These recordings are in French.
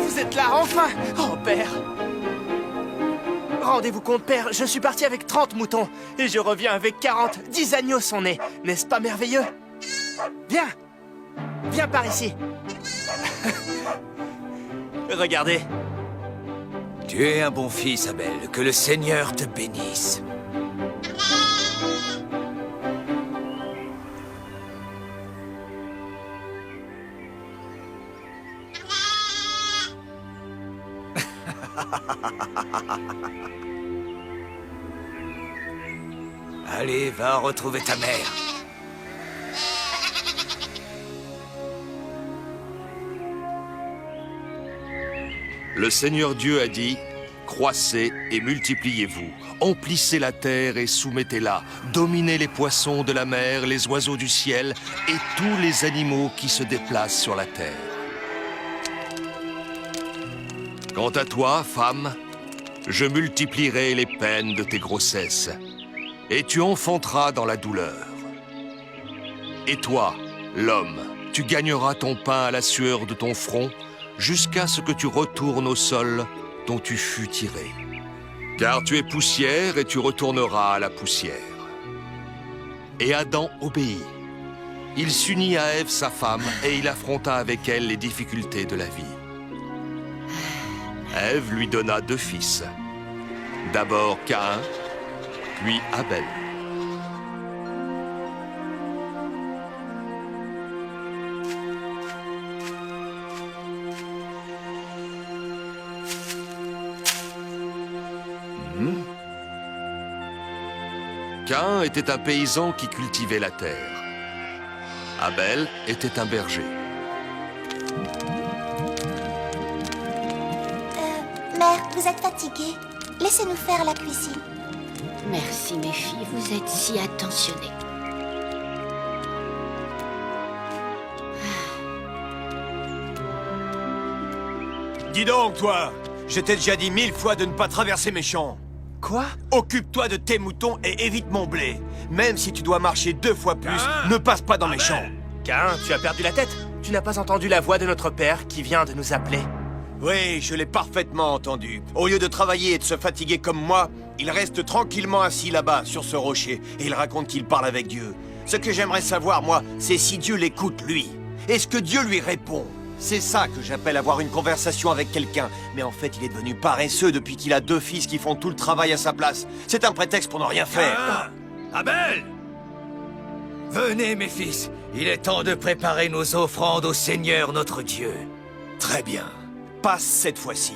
Vous êtes là, enfin! Oh, père! Rendez-vous compte, père, je suis parti avec 30 moutons, et je reviens avec 40. 10 agneaux sont nés. N'est-ce pas merveilleux? Viens! Viens par ici. Regardez. Tu es un bon fils, Abel. Que le Seigneur te bénisse. Allez, va retrouver ta mère. Le Seigneur Dieu a dit, croissez et multipliez-vous, emplissez la terre et soumettez-la, dominez les poissons de la mer, les oiseaux du ciel et tous les animaux qui se déplacent sur la terre. Quant à toi, femme, je multiplierai les peines de tes grossesses, et tu enfanteras dans la douleur. Et toi, l'homme, tu gagneras ton pain à la sueur de ton front, jusqu'à ce que tu retournes au sol dont tu fus tiré. Car tu es poussière et tu retourneras à la poussière. Et Adam obéit. Il s'unit à Ève, sa femme, et il affronta avec elle les difficultés de la vie. Ève lui donna 2 fils. D'abord Caïn, puis Abel. Caïn était un paysan qui cultivait la terre. Abel était un berger. Mère, vous êtes fatiguée. Laissez-nous faire la cuisine. Merci, mes filles, vous êtes si attentionnées. Dis donc, toi! Je t'ai déjà dit 1000 fois de ne pas traverser mes champs. Quoi? Occupe-toi de tes moutons et évite mon blé. Même si tu dois marcher 2 fois plus, ne passe pas dans mes champs. Caïn, tu as perdu la tête? Tu n'as pas entendu la voix de notre père qui vient de nous appeler? Oui, je l'ai parfaitement entendu. Au lieu de travailler et de se fatiguer comme moi, il reste tranquillement assis là-bas, sur ce rocher, et il raconte qu'il parle avec Dieu. Ce que j'aimerais savoir, moi, c'est si Dieu l'écoute, lui. Est-ce que Dieu lui répond? C'est ça que j'appelle avoir une conversation avec quelqu'un. Mais en fait, il est devenu paresseux depuis qu'il a 2 fils qui font tout le travail à sa place. C'est un prétexte pour ne rien faire. Abel! Venez, mes fils. Il est temps de préparer nos offrandes au Seigneur notre Dieu. Très bien. Passe cette fois-ci.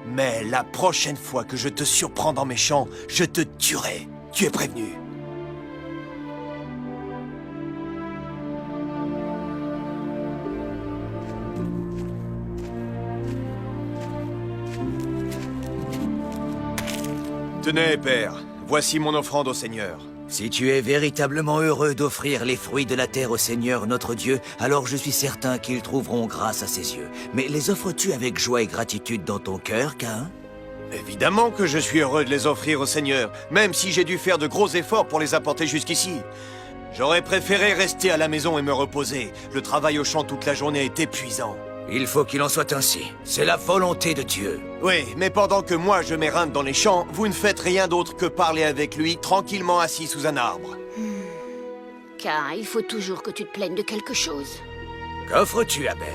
Mais la prochaine fois que je te surprends dans mes champs, je te tuerai. Tu es prévenu. Tenez, père. Voici mon offrande au Seigneur. Si tu es véritablement heureux d'offrir les fruits de la terre au Seigneur notre Dieu, alors je suis certain qu'ils trouveront grâce à ses yeux. Mais les offres-tu avec joie et gratitude dans ton cœur, Caïn? Évidemment que je suis heureux de les offrir au Seigneur, même si j'ai dû faire de gros efforts pour les apporter jusqu'ici. J'aurais préféré rester à la maison et me reposer. Le travail au champ toute la journée est épuisant. Il faut qu'il en soit ainsi. C'est la volonté de Dieu. Oui, mais pendant que moi je m'éreinte dans les champs, vous ne faites rien d'autre que parler avec lui, tranquillement assis sous un arbre. Caïn, il faut toujours que tu te plaignes de quelque chose. Qu'offres-tu, Abel?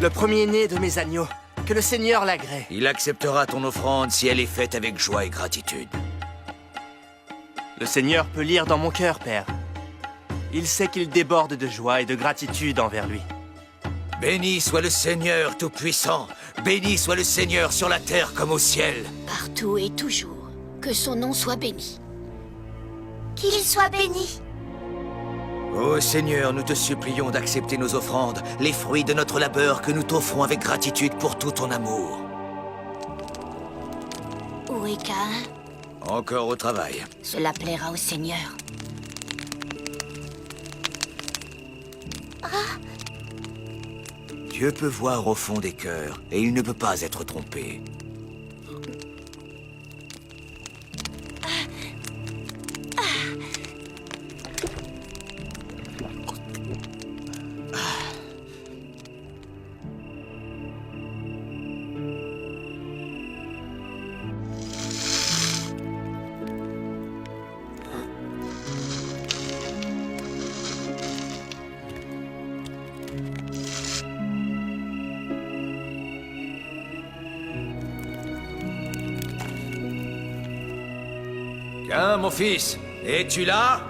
Le premier-né de mes agneaux. Que le Seigneur l'agrée. Il acceptera ton offrande si elle est faite avec joie et gratitude. Le Seigneur peut lire dans mon cœur, père. Il sait qu'il déborde de joie et de gratitude envers lui. Béni soit le Seigneur Tout-Puissant. Béni soit le Seigneur sur la terre comme au ciel. Partout et toujours. Que son nom soit béni. Qu'il soit béni. Ô Seigneur, nous te supplions d'accepter nos offrandes, les fruits de notre labeur que nous t'offrons avec gratitude pour tout ton amour. Où est Caïn? Encore au travail. Cela plaira au Seigneur. Dieu peut voir au fond des cœurs, et il ne peut pas être trompé. Caïn, mon fils, es-tu là?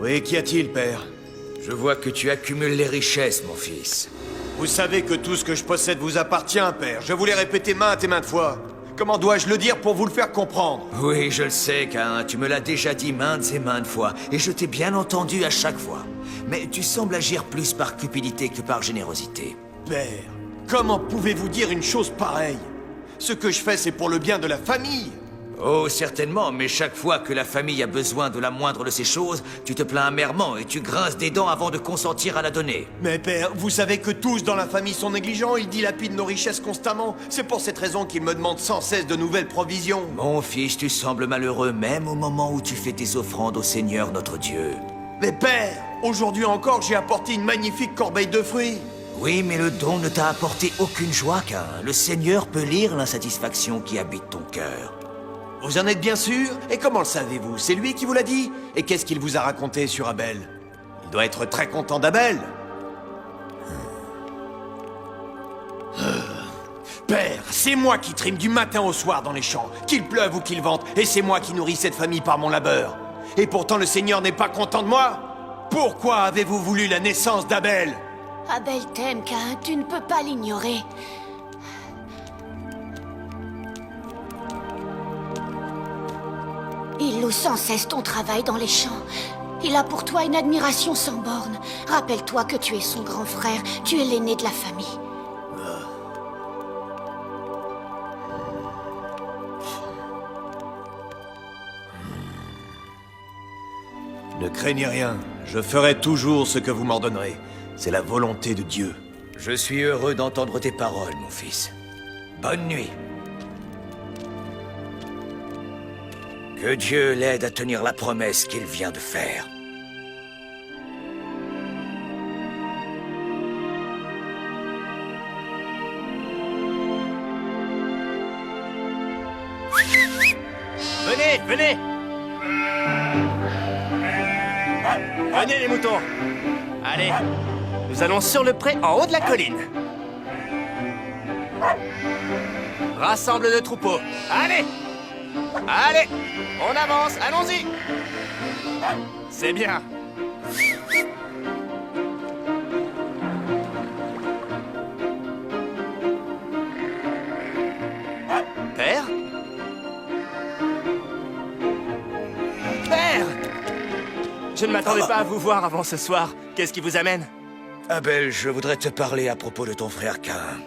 Oui, qu'y a-t-il, père? Je vois que tu accumules les richesses, mon fils. Vous savez que tout ce que je possède vous appartient, père. Je vous l'ai répété maintes et maintes fois. Comment dois-je le dire pour vous le faire comprendre? Oui, je le sais, Caïn, tu me l'as déjà dit maintes et maintes fois, et je t'ai bien entendu à chaque fois. Mais tu sembles agir plus par cupidité que par générosité. Père, comment pouvez-vous dire une chose pareille? Ce que je fais, c'est pour le bien de la famille. Oh, certainement, mais chaque fois que la famille a besoin de la moindre de ces choses, tu te plains amèrement et tu grinces des dents avant de consentir à la donner. Mais père, vous savez que tous dans la famille sont négligents, ils dilapident nos richesses constamment. C'est pour cette raison qu'ils me demandent sans cesse de nouvelles provisions. Mon fils, tu sembles malheureux même au moment où tu fais tes offrandes au Seigneur notre Dieu. Mais père, aujourd'hui encore, j'ai apporté une magnifique corbeille de fruits. Oui, mais le don ne t'a apporté aucune joie, Caïn. Le Seigneur peut lire l'insatisfaction qui habite ton cœur. Vous en êtes bien sûr? Et comment le savez-vous? C'est lui qui vous l'a dit? Et qu'est-ce qu'il vous a raconté sur Abel? Il doit être très content d'Abel. Père, c'est moi qui trime du matin au soir dans les champs, qu'il pleuve ou qu'il vente, et c'est moi qui nourris cette famille par mon labeur. Et pourtant le Seigneur n'est pas content de moi? Pourquoi avez-vous voulu la naissance d'Abel? Abel t'aime, Caïn, tu ne peux pas l'ignorer. Il loue sans cesse ton travail dans les champs. Il a pour toi une admiration sans borne. Rappelle-toi que tu es son grand frère, tu es l'aîné de la famille. Ne craignez rien, je ferai toujours ce que vous m'ordonnerez. C'est la volonté de Dieu. Je suis heureux d'entendre tes paroles, mon fils. Bonne nuit. Que Dieu l'aide à tenir la promesse qu'il vient de faire. Venez, venez! Venez les moutons! Allez, nous allons sur le pré en haut de la colline. Rassemble le troupeau. Allez! Allez! On avance, allons-y! C'est bien. Père? Père! Je ne m'attendais pas à vous voir avant ce soir. Qu'est-ce qui vous amène? Abel, je voudrais te parler à propos de ton frère Caïn.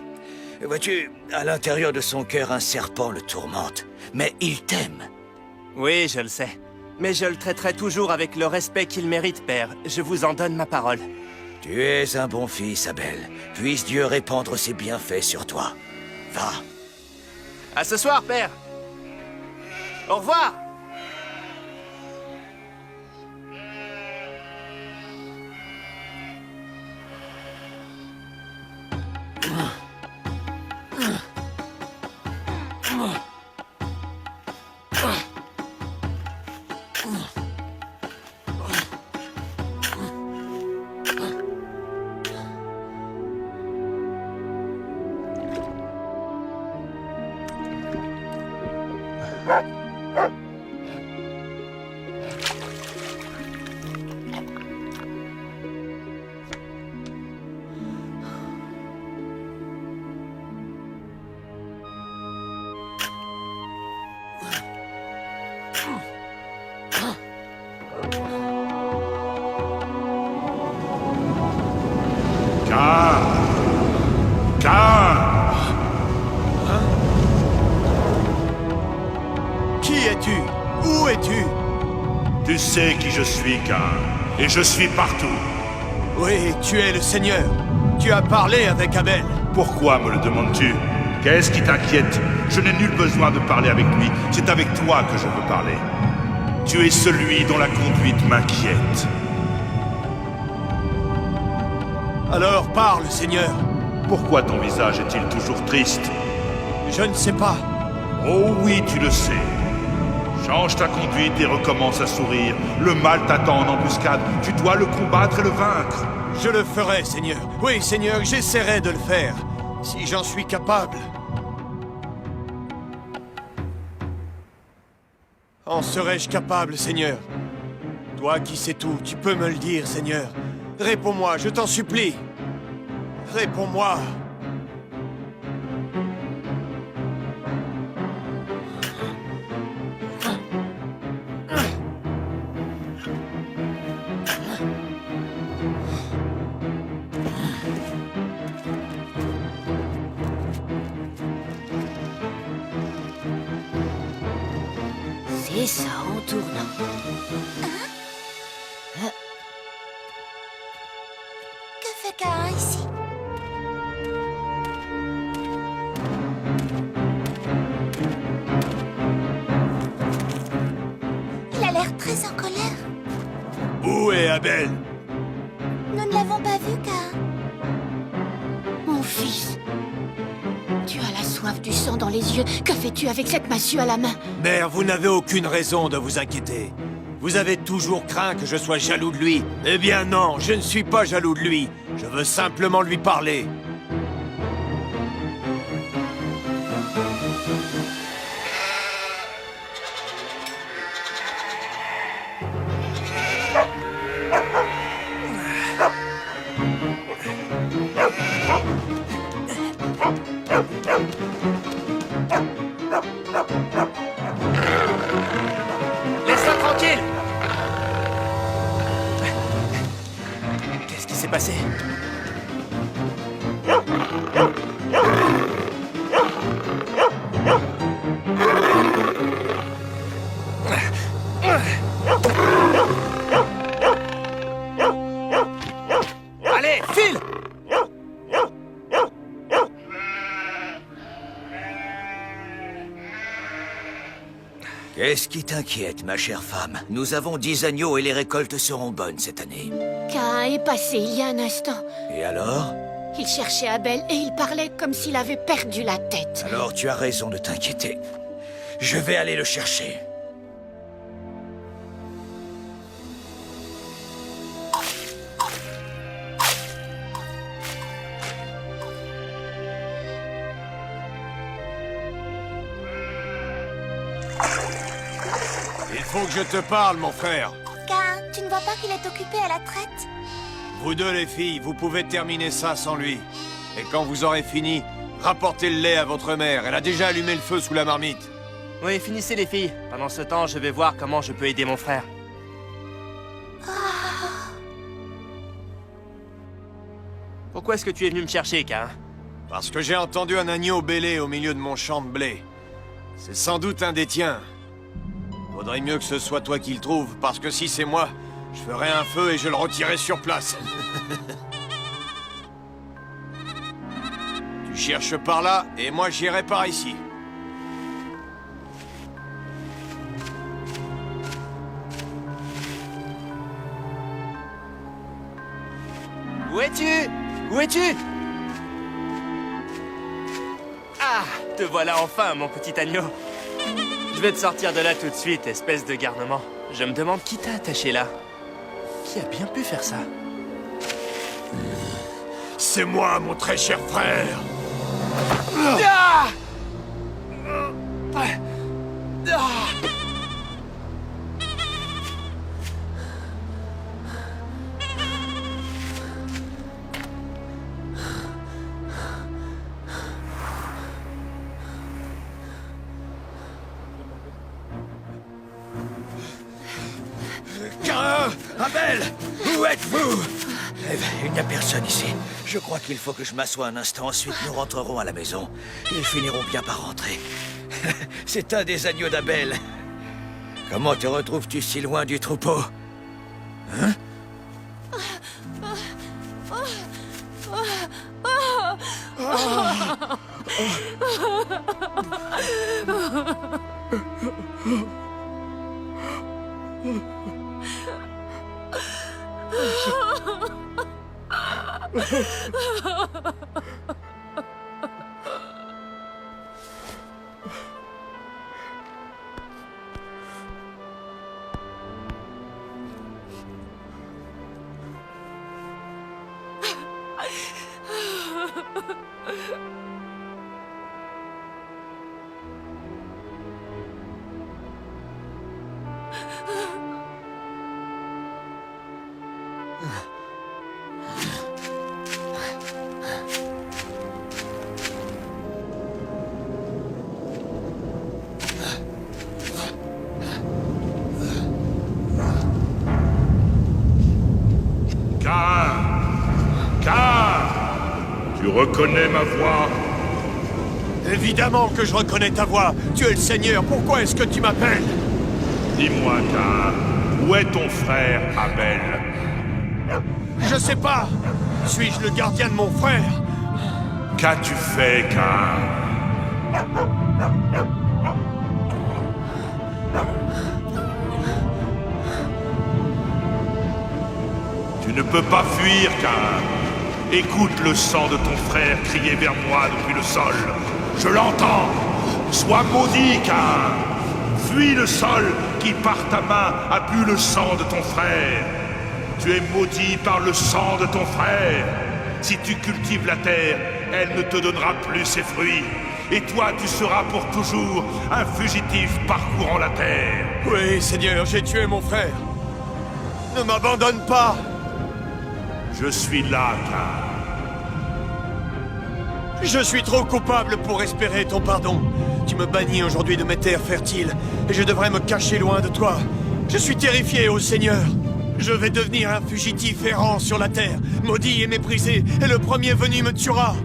Vois-tu, à l'intérieur de son cœur, un serpent le tourmente. Mais il t'aime. Oui, je le sais. Mais je le traiterai toujours avec le respect qu'il mérite, père. Je vous en donne ma parole. Tu es un bon fils, Abel. Puisse Dieu répandre ses bienfaits sur toi. Va. À ce soir, père. Au revoir. Qui es-tu? Où es-tu? Tu sais qui je suis, Caïn, et je suis partout. Oui, tu es le Seigneur. Tu as parlé avec Abel. Pourquoi me le demandes-tu? Qu'est-ce qui t'inquiète? Je n'ai nul besoin de parler avec lui, c'est avec toi que je veux parler. Tu es celui dont la conduite m'inquiète. Alors parle, Seigneur. Pourquoi ton visage est-il toujours triste? Je ne sais pas. Oh oui, tu le sais. Change ta conduite et recommence à sourire. Le mal t'attend en embuscade. Tu dois le combattre et le vaincre. Je le ferai, Seigneur. Oui, Seigneur, j'essaierai de le faire. Si j'en suis capable. En serais-je capable, Seigneur? Toi qui sais tout, tu peux me le dire, Seigneur. Réponds-moi, je t'en supplie. Réponds-moi. C'est ça, en tournant. Que fait Cain ici? Il a l'air très en colère. Où est Abel? Nous ne l'avons pas vu, Cain. Mon fils, tu as la soif du sang dans les yeux. Que fais-tu avec cette massue à la main? Mère, vous n'avez aucune raison de vous inquiéter. Vous avez toujours craint que je sois jaloux de lui. Eh bien non, je ne suis pas jaloux de lui. Je veux simplement lui parler. Laisse-la tranquille! Qu'est-ce qui s'est passé? Allez, file! Qu'est-ce qui t'inquiète, ma chère femme? Nous avons 10 agneaux et les récoltes seront bonnes cette année. Cain est passé il y a un instant. Et alors? Il cherchait Abel et il parlait comme s'il avait perdu la tête. Alors tu as raison de t'inquiéter. Je vais aller le chercher. Il faut que je te parle, mon frère. Cain, tu ne vois pas qu'il est occupé à la traite? Vous deux, les filles, vous pouvez terminer ça sans lui. Et quand vous aurez fini, rapportez le lait à votre mère. Elle a déjà allumé le feu sous la marmite. Oui, finissez les filles. Pendant ce temps, je vais voir comment je peux aider mon frère. Pourquoi est-ce que tu es venu me chercher, Cain? Parce que j'ai entendu un agneau bêler au milieu de mon champ de blé. C'est sans doute un des tiens. Faudrait mieux que ce soit toi qui le trouve, parce que si c'est moi, je ferai un feu et je le retirerai sur place. Tu cherches par là, et moi j'irai par ici. Où es-tu? Où es-tu? Ah, te voilà enfin, mon petit agneau. Je vais te sortir de là tout de suite, espèce de garnement. Je me demande qui t'a attaché là. Qui a bien pu faire ça? C'est moi, mon très cher frère. Ah! Ah! Cain! Abel! Où êtes-vous? Il n'y a personne ici. Je crois qu'il faut que je m'assoie un instant, ensuite nous rentrerons à la maison. Ils finiront bien par rentrer. C'est un des agneaux d'Abel. Comment te retrouves-tu si loin du troupeau? Hein? Tu reconnais ma voix? Évidemment que je reconnais ta voix. Tu es le Seigneur. Pourquoi est-ce que tu m'appelles? Dis-moi, Caïn, où est ton frère Abel? Je sais pas. Suis-je le gardien de mon frère? Qu'as-tu fait, Caïn? Tu ne peux pas fuir, Caïn. Écoute le sang de ton frère crier vers moi depuis le sol. Je l'entends. Sois maudit, Caïn. Fuis le sol qui, par ta main, a bu le sang de ton frère. Tu es maudit par le sang de ton frère. Si tu cultives la terre, elle ne te donnera plus ses fruits. Et toi, tu seras pour toujours un fugitif parcourant la terre. Oui, Seigneur, j'ai tué mon frère. Ne m'abandonne pas. Je suis là, Caïn. Je suis trop coupable pour espérer ton pardon. Tu me bannis aujourd'hui de mes terres fertiles, et je devrais me cacher loin de toi. Je suis terrifié, ô Seigneur. Je vais devenir un fugitif errant sur la terre, maudit et méprisé, et le premier venu me tuera.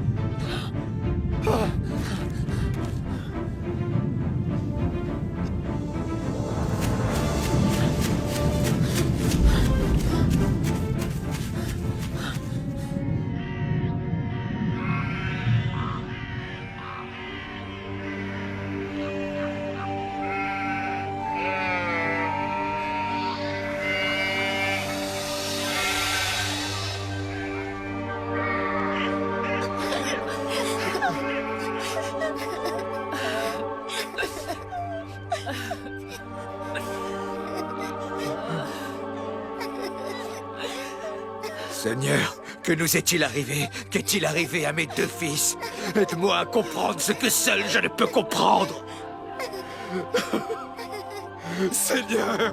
Seigneur, que nous est-il arrivé? Qu'est-il arrivé à mes deux fils? Aide-moi à comprendre ce que seul je ne peux comprendre. Seigneur!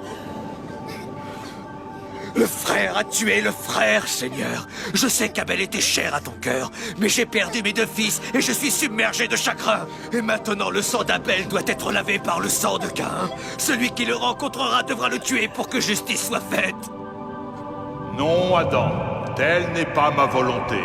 Le frère a tué le frère, Seigneur. Je sais qu'Abel était cher à ton cœur, mais j'ai perdu mes deux fils et je suis submergé de chagrin. Et maintenant, le sang d'Abel doit être lavé par le sang de Caïn. Celui qui le rencontrera devra le tuer pour que justice soit faite. Non, Adam, telle n'est pas ma volonté.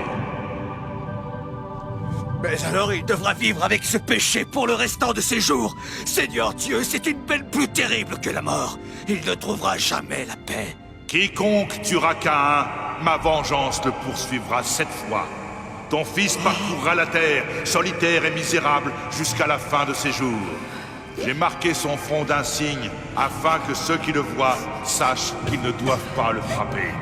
Mais alors il devra vivre avec ce péché pour le restant de ses jours. Seigneur Dieu, c'est une peine plus terrible que la mort. Il ne trouvera jamais la paix. Quiconque tuera Caïn, ma vengeance le poursuivra 7 fois. Ton fils parcourra la terre, solitaire et misérable, jusqu'à la fin de ses jours. J'ai marqué son front d'un signe, afin que ceux qui le voient sachent qu'ils ne doivent pas le frapper.